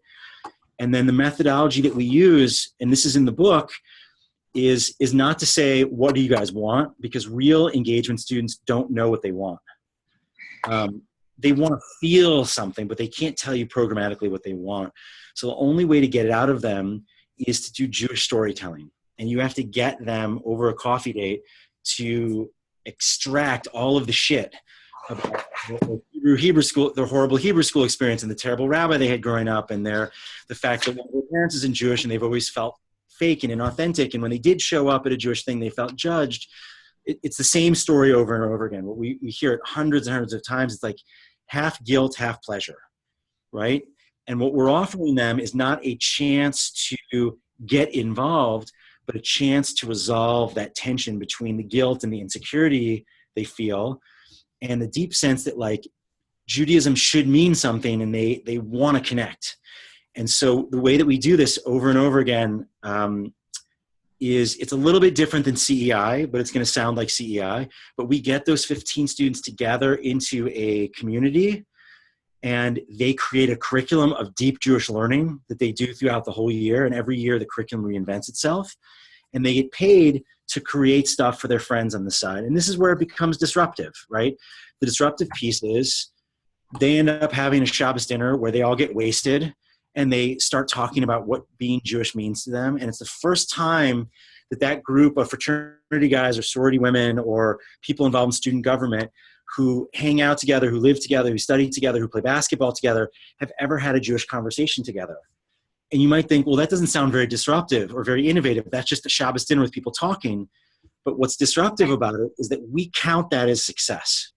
And then the methodology that we use, and this is in the book, is not to say, what do you guys want? Because real engagement students don't know what they want. They want to feel something, but they can't tell you programmatically what they want. So the only way to get it out of them is to do Jewish storytelling. And you have to get them over a coffee date to extract all of the shit about Hebrew school, their horrible Hebrew school experience and the terrible rabbi they had growing up, and the fact that one of their parents isn't Jewish and they've always felt fake and inauthentic. And when they did show up at a Jewish thing, they felt judged. It's the same story over and over again. We hear it hundreds and hundreds of times. It's like half guilt, half pleasure, right? And what we're offering them is not a chance to get involved, but a chance to resolve that tension between the guilt and the insecurity they feel, and the deep sense that, like, Judaism should mean something, and they want to connect. And so the way that we do this over and over again is, it's a little bit different than CEI, but it's going to sound like CEI. But we get those 15 students together into a community, and they create a curriculum of deep Jewish learning that they do throughout the whole year. And every year the curriculum reinvents itself, and they get paid to create stuff for their friends on the side. And this is where it becomes disruptive, right? The disruptive piece is they end up having a Shabbos dinner where they all get wasted and they start talking about what being Jewish means to them. And it's the first time that that group of fraternity guys or sorority women or people involved in student government who hang out together, who live together, who study together, who play basketball together, have ever had a Jewish conversation together. And you might think, well, that doesn't sound very disruptive or very innovative. That's just a Shabbos dinner with people talking. But what's disruptive about it is that we count that as success,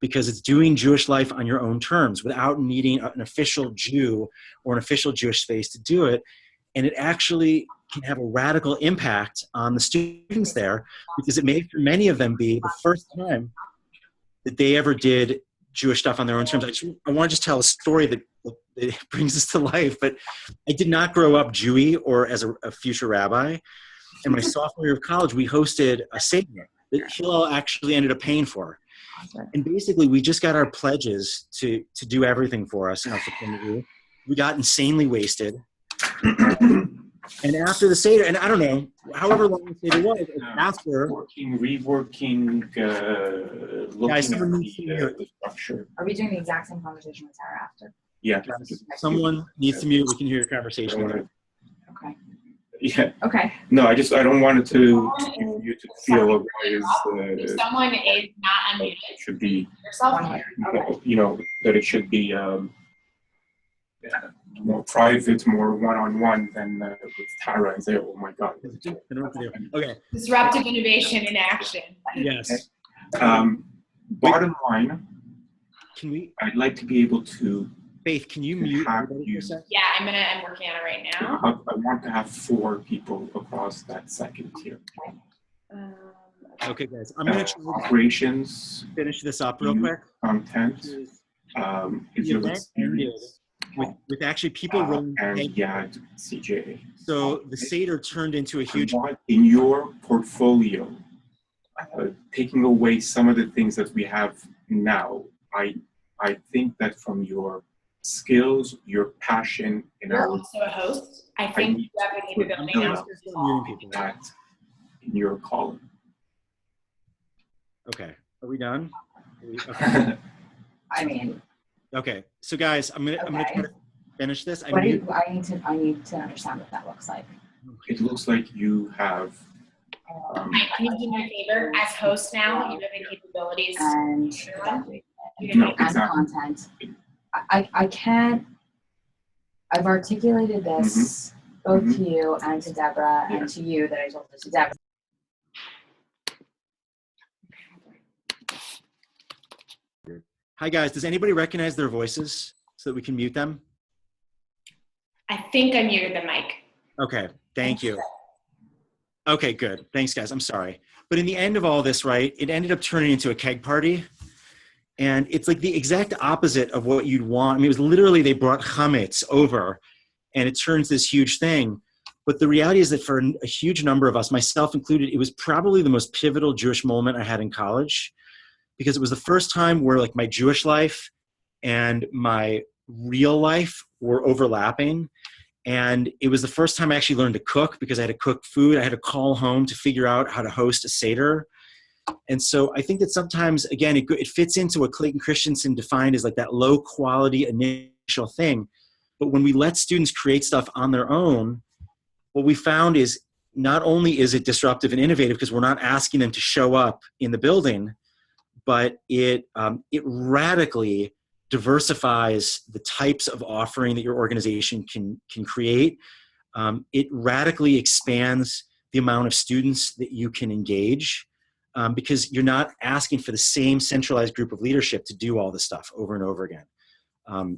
because it's doing Jewish life on your own terms without needing an official Jew or an official Jewish space to do it. And it actually can have a radical impact on the students there, because it may for many of them be the first time that they ever did Jewish stuff on their own terms. I want to just tell a story that brings this to life, but I did not grow up Jewy or as a future rabbi. In my sophomore year of college, we hosted a Seder that Hillel actually ended up paying for. And basically, we just got our pledges to do everything for us in our fraternity. We got insanely wasted. And after the Seder, and I don't know, however long the Seder was, after... Reworking, looking at the structure. Are we doing the exact same conversation with Sarah after? Yeah. Someone needs to mute. We can hear your conversation. Okay. Yeah. Okay. No, I don't want it to you to feel otherwise. If someone is not unmuted, It should be, yourself. that it should be more private, more one-on-one than with Tara and say, oh my God. Okay. Disruptive innovation in action. Yes. Bottom line, Can we, I'd like to be able to Faith, can you mute have everybody for you. a sec? Yeah, I'm working on it right now. I want to have 4 people across that second tier. Okay, guys. I'm going to Operations, finish this up real quick. content, The digital event experience, with actually people rolling and heads. YAD CJ. So the Seder turned into a huge... I want in your portfolio, taking away some of the things that we have now, I think that from your skills, your passion, and You're our also a host. I think you have a capability No, now. let's just start muting people. that in your column. Okay. Are we done? Okay. I mean, Okay. So guys, I'm gonna try Okay. to finish this. I need to understand what that looks like. It looks like you have Mike, can you do me a favor? As host now, you have the capabilities. And Everyone? no, and exactly. content. I can't. I've articulated this both to you and to Deborah and to you that I told this to Deborah. Hi guys. Does anybody recognize their voices so that we can mute them? I think I muted the mic. Okay. Thank you. Okay, good. Thanks, guys. I'm sorry. But in the end of all this, right, it ended up turning into a keg party. And it's like the exact opposite of what you'd want. I mean, it was literally they brought chametz over and it turns this huge thing. But the reality is that for a huge number of us, myself included, it was probably the most pivotal Jewish moment I had in college, because it was the first time where like my Jewish life and my real life were overlapping. And it was the first time I actually learned to cook, because I had to cook food. I had to call home to figure out how to host a Seder. And so I think that sometimes, again, it fits into what Clayton Christensen defined as like that low quality initial thing. But when we let students create stuff on their own, what we found is not only is it disruptive and innovative because we're not asking them to show up in the building, but it radically diversifies the types of offering that your organization can create. It radically expands the amount of students that you can engage, because you're not asking for the same centralized group of leadership to do all this stuff over and over again.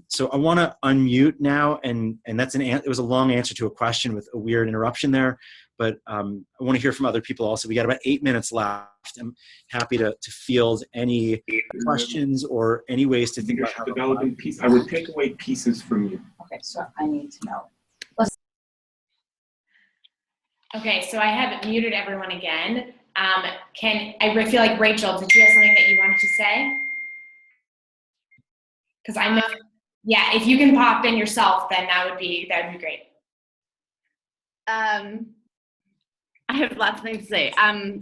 So I want to unmute now, and that's it was a long answer to a question with a weird interruption there, but I want to hear from other people also. We got about 8 minutes left. I'm happy to field any questions or any ways to think about how to developing piece. I would take away pieces from you. Okay, so I need to know. Okay, so I have muted everyone again. I feel like Rachel, did you have something that you wanted to say? Because I know. Yeah, if you can pop in yourself, then that would be great. I have lots of things to say. I'm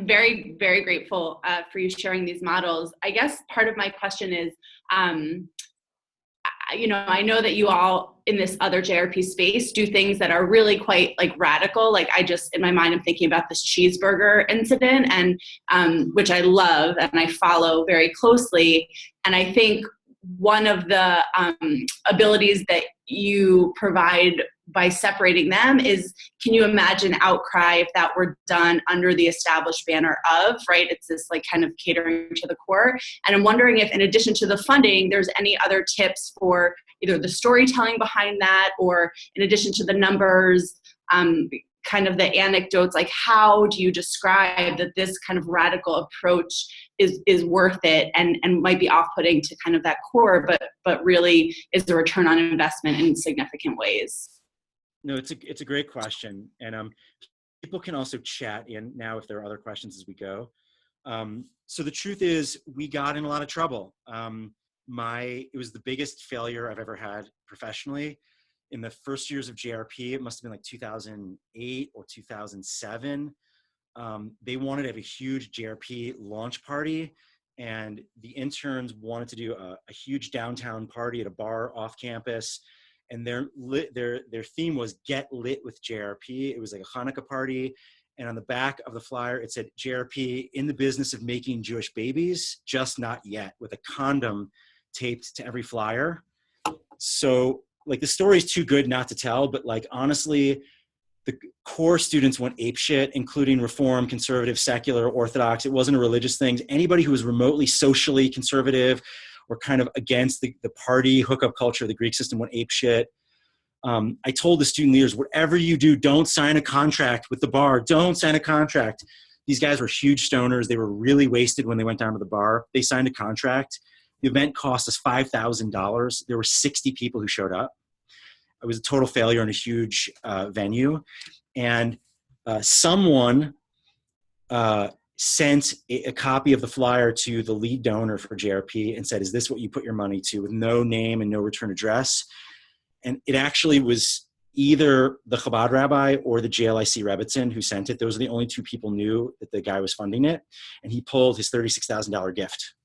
very, very grateful for you sharing these models. I guess part of my question is, I know that you all in this other JRP space do things that are really quite like radical. Like in my mind, I'm thinking about this cheeseburger incident, and which I love and I follow very closely. And I think one of the abilities that you provide by separating them is, can you imagine outcry if that were done under the established banner of, right? It's this like kind of catering to the core. And I'm wondering if in addition to the funding, there's any other tips for either the storytelling behind that, or in addition to the numbers, kind of the anecdotes, like how do you describe that this kind of radical approach is worth it and might be off-putting to kind of that core, but really is a return on investment in significant ways? No, it's a great question, and people can also chat in now if there are other questions as we go. So the truth is, we got in a lot of trouble. It was the biggest failure I've ever had professionally. In the first years of JRP, it must have been like 2008 or 2007. They wanted to have a huge JRP launch party, and the interns wanted to do a huge downtown party at a bar off campus. And their theme was "Get Lit with JRP." It was like a Hanukkah party, and on the back of the flyer it said "JRP in the business of making Jewish babies, just not yet," with a condom taped to every flyer. So like the story is too good not to tell, but like honestly, the core students went apeshit, including Reform, conservative, secular, Orthodox. It wasn't a religious thing. Anybody who was remotely socially conservative or kind of against the party hookup culture of the Greek system went apeshit. I told the student leaders, whatever you do, don't sign a contract with the bar. Don't sign a contract. These guys were huge stoners. They were really wasted when they went down to the bar. They signed a contract. The event cost us $5,000. There were 60 people who showed up. It was a total failure in a huge venue. And someone sent a copy of the flyer to the lead donor for JRP and said, "Is this what you put your money to?" with no name and no return address. And it actually was either the Chabad rabbi or the JLIC Rebbitzin who sent it. Those are the only two people knew that the guy was funding it. And he pulled his $36,000 gift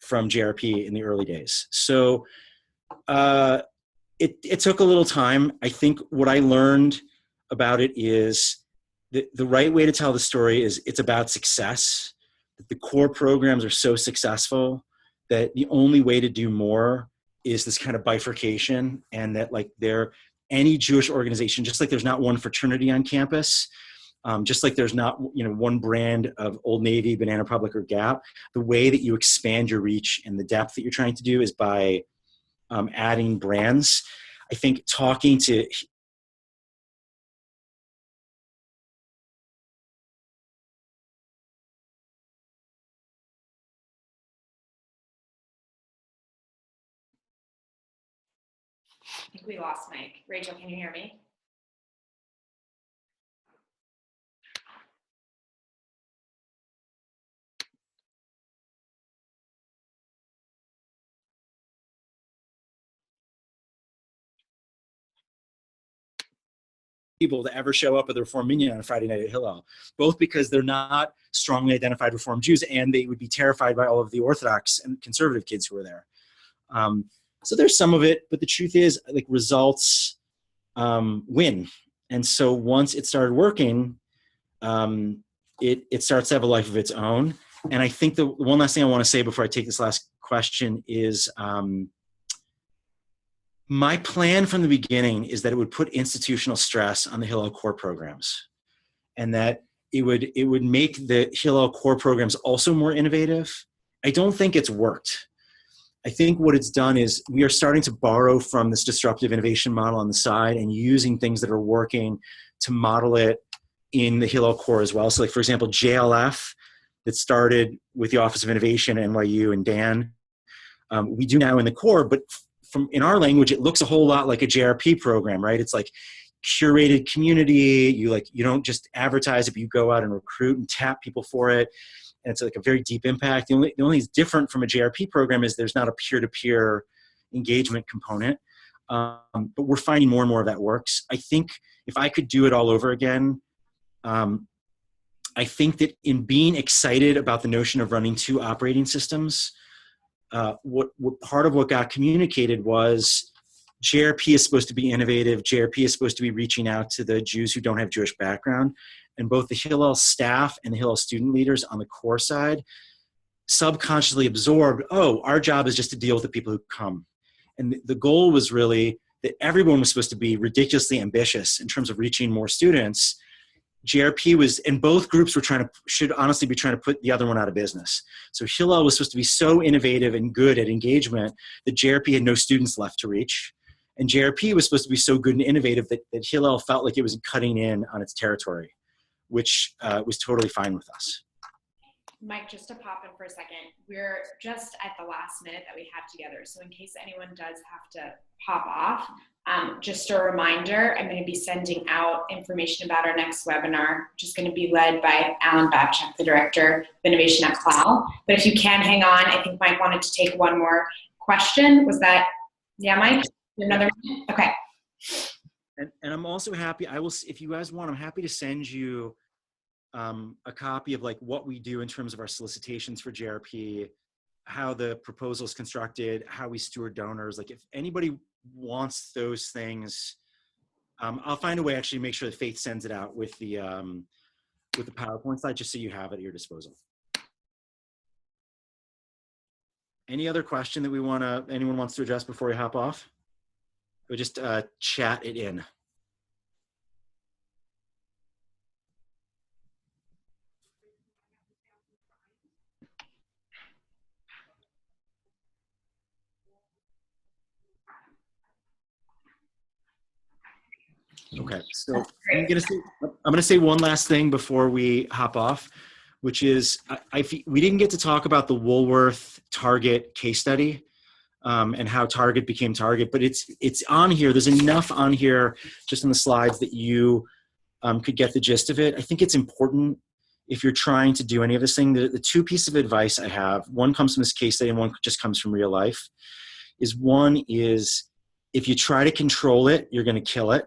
from JRP in the early days. So it took a little time. I think what I learned about it is the right way to tell the story is it's about success. The core programs are so successful that the only way to do more is this kind of bifurcation, and that like any Jewish organization, just like there's not one fraternity on campus, just like there's not one brand of Old Navy, Banana Republic, or Gap, the way that you expand your reach and the depth that you're trying to do is by adding brands. I think talking to I think we lost Mike. Rachel, can you hear me? people to ever show up at the Reform Minyan on a Friday night at Hillel, both because they're not strongly identified Reform Jews and they would be terrified by all of the Orthodox and conservative kids who were there. So there's some of it, but the truth is, like, results win. And so once it started working, it starts to have a life of its own. And I think the one last thing I want to say before I take this last question is my plan from the beginning is that it would put institutional stress on the Hillel core programs, and that it would make the Hillel core programs also more innovative. I don't think it's worked. I think what it's done is we are starting to borrow from this disruptive innovation model on the side and using things that are working to model it in the Hillel core as well. So like, for example, JLF that started with the Office of Innovation at NYU and Dan, we do now in the core, but in our language, it looks a whole lot like a JRP program, right? It's like curated community. You don't just advertise it, but you go out and recruit and tap people for it. And it's like a very deep impact. The only thing that's different from a JRP program is there's not a peer-to-peer engagement component. But we're finding more and more of that works. I think if I could do it all over again, I think that in being excited about the notion of running 2 operating systems, what part of what got communicated was JRP is supposed to be innovative. JRP is supposed to be reaching out to the Jews who don't have Jewish background. And both the Hillel staff and the Hillel student leaders on the core side subconsciously absorbed, oh, our job is just to deal with the people who come. And the goal was really that everyone was supposed to be ridiculously ambitious in terms of reaching more students. JRP was, and both groups were should honestly be trying to put the other one out of business. So Hillel was supposed to be so innovative and good at engagement that JRP had no students left to reach. And JRP was supposed to be so good and innovative that Hillel felt like it was cutting in on its territory, which was totally fine with us. Mike, just to pop in for a second, we're just at the last minute that we have together. So in case anyone does have to pop off, just a reminder, I'm going to be sending out information about our next webinar, which is going to be led by Alan Babchak, the Director of Innovation at Cloud. But if you can hang on, I think Mike wanted to take one more question. Was that, yeah, Mike? Another minute? Okay. And I'm also happy, if you guys want, I'm happy to send you a copy of like what we do in terms of our solicitations for JRP, how the proposal is constructed, how we steward donors. Like if anybody wants those things, I'll find a way actually to make sure that Faith sends it out with the PowerPoint slide, just so you have it at your disposal. Any other question that anyone wants to address before we hop off? Or just chat it in. Okay, so I'm gonna say one last thing before we hop off, which is we didn't get to talk about the Woolworth Target case study and how Target became Target, but it's on here. There's enough on here just in the slides that you could get the gist of it. I think it's important if you're trying to do any of this thing. The 2 pieces of advice I have, one comes from this case study and one just comes from real life, one is if you try to control it, you're gonna kill it.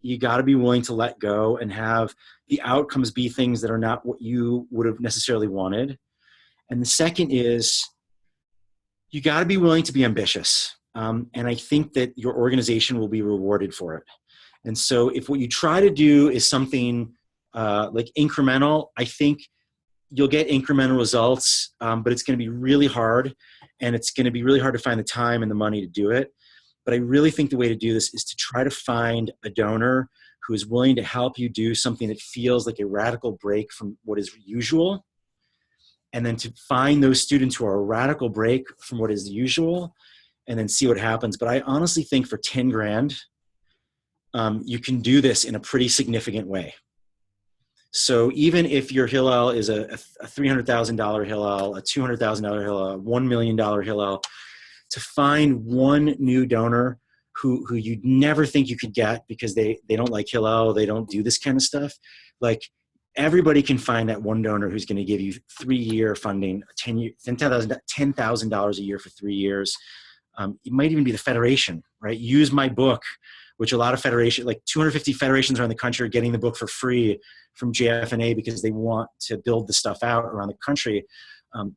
You got to be willing to let go and have the outcomes be things that are not what you would have necessarily wanted. And the second is you got to be willing to be ambitious. And I think that your organization will be rewarded for it. And so if what you try to do is something like incremental, I think you'll get incremental results, but it's going to be really hard. And it's going to be really hard to find the time and the money to do it. But I really think the way to do this is to try to find a donor who is willing to help you do something that feels like a radical break from what is usual. And then to find those students who are a radical break from what is usual and then see what happens. But I honestly think for 10 grand, you can do this in a pretty significant way. So even if your Hillel is a $300,000 Hillel, a $200,000 Hillel, a $1 million Hillel, to find one new donor who you'd never think you could get because they don't like Hillel, they don't do this kind of stuff. Like everybody can find that one donor who's going to give you 3-year funding, $10,000 a year for 3 years. It might even be the federation, right? Use my book, which a lot of federations, like 250 federations around the country are getting the book for free from JFNA because they want to build the stuff out around the country.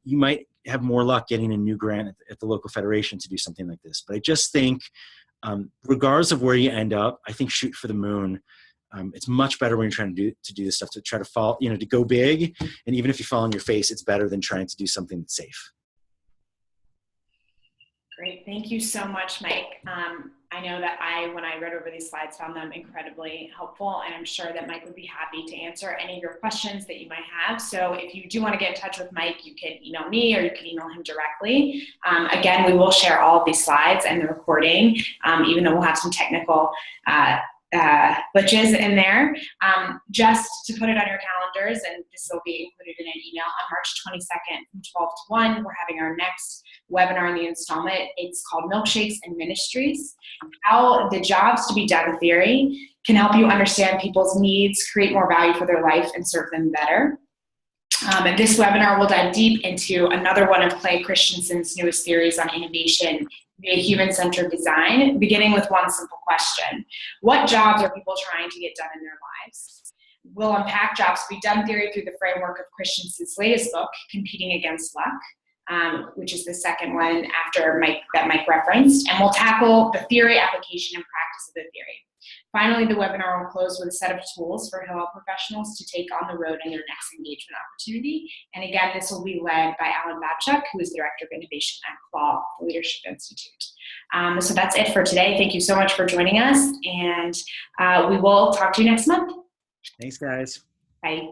You might have more luck getting a new grant at the local federation to do something like this. But I just think, regardless of where you end up, I think shoot for the moon. It's much better when you're trying to do this stuff, to try to fall, to go big. And even if you fall on your face, it's better than trying to do something that's safe. Great. Thank you so much, Mike. I know that when I read over these slides, found them incredibly helpful, and I'm sure that Mike would be happy to answer any of your questions that you might have. So if you do want to get in touch with Mike, you can email me or you can email him directly. Again, we will share all of these slides and the recording, even though we'll have some technical glitches in there. Just to put it on your calendars, and this will be included in an email, on March 22nd from 12 to 1, we're having our next webinar in the installment. It's called Milkshakes and Ministries: How the Jobs to Be Done theory can help you understand people's needs, create more value for their life, and serve them better. And this webinar will dive deep into another one of Clay Christensen's newest theories on innovation via human-centered design, beginning with one simple question. What jobs are people trying to get done in their lives? We'll unpack jobs to be done theory through the framework of Christensen's latest book, Competing Against Luck, which is the second one after Mike referenced, and we'll tackle the theory, application, and practice of the theory. Finally, the webinar will close with a set of tools for Hillel professionals to take on the road in their next engagement opportunity. And again, this will be led by Alan Batchuk, who is Director of Innovation at CLAW, the Leadership Institute. So that's it for today. Thank you so much for joining us, and we will talk to you next month. Thanks, guys. Bye.